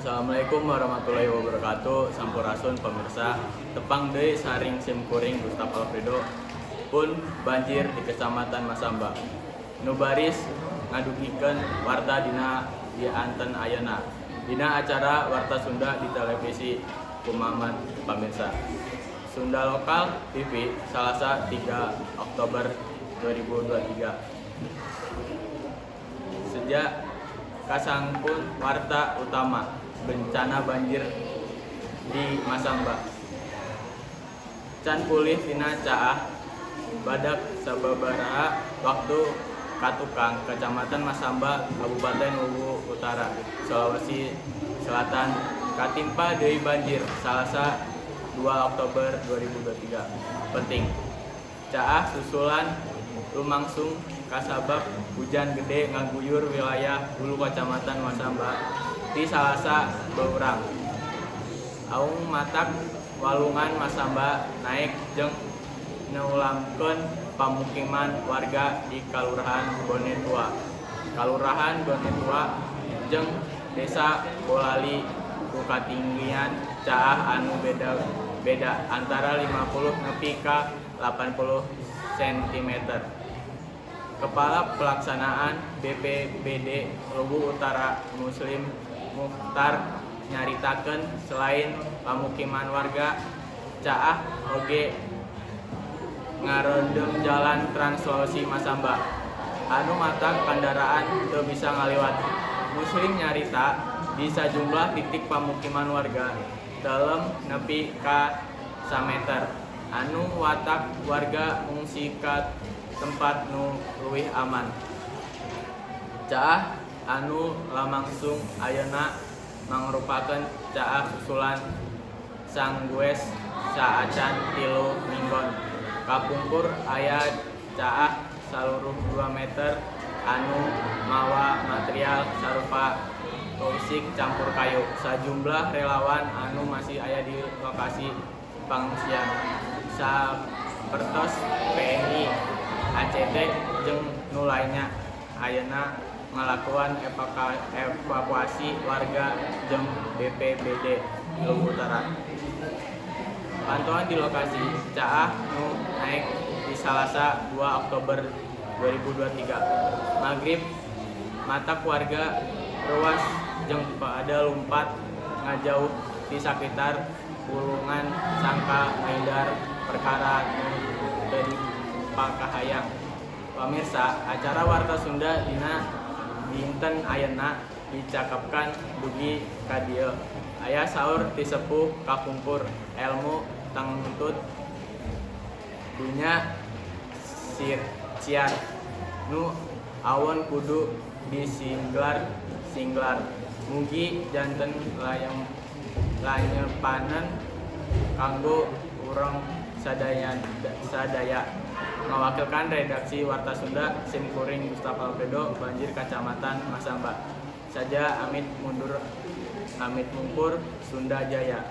Assalamualaikum warahmatullahi wabarakatuh. Sampurasun pemirsa, tepang deui saring simkuring Gustaf Alfredo pun banjir di Kecamatan Masamba. Nu baris ngadugikeun warta dina dianten ayeuna. Dina acara Warta Sunda di televisi kumaha pamirsa. Sunda Lokal TV Salasa 3 Oktober 2023. Sejak kasangkun warta utama bencana banjir di Masamba. Can pulih tina caah badak sababaraha waktu katukang Kecamatan Masamba, Kabupaten Luwu Utara, Sulawesi Selatan katimpa deui banjir Salasa 2 Oktober 2023. Penting. Caah susulan lumangsung kasabab hujan gede ngaguyur wilayah Hulu Kecamatan Masamba di Salasa beurang. Aung matak walungan Masamba naik jeung neulamkeun pamukiman warga di Kalurahan Bonetua, jeung Desa Bolali ku katinggian caah anu beda antara 50 nepi ka 80 cm. Kepala Pelaksanaan BPBD Luwu Utara Muslim Mukhtar nyaritakeun selain pamukiman warga, caah oge ngarendem jalan Trans Sulawesi Masamba anu matak kendaraan teu bisa ngaliwat. Muslim nyarita di sajumlah titik pamukiman warga dalem nepi ka 1 meter anu watak warga ngungsi ka tempat nu leuwih aman. Caah anu lamangsung ayeuna mangrupakeun caah susulan sanggues saacan 3 minggon. Kapungkur aya caah saluruh 2 meter anu mawa material sarupa toksik campur kayu. Sajumlah relawan anu masih aya di lokasi pangungsian sapertos PNI, ACT jeung nu lainnya ayeuna ngalakuan evakuasi warga jeung BPBD Luwu Utara. Pantauan di lokasi caah nu naik di Salasa 2 Oktober 2023. Magrib matak warga ruas jeung pada lumpat ngajauh di sakitar pulungan sangka ngahindar perkara nu teu pakahayang. Pamirsa, acara Warta Sunda dina dinten ayeuna dicakapkan dugi ka dieu. Aya saur ti sepuh kapungkur ilmu tangtut dunya ciar nu awon kudu disinglar mugi janten lanyepanen kanggo urang sadaya. Mewakilkan redaksi Warta Sunda, simkuring Gustaf Alfredo, banjir Kecamatan Masamba. Saja amit mungkur Sunda Jaya.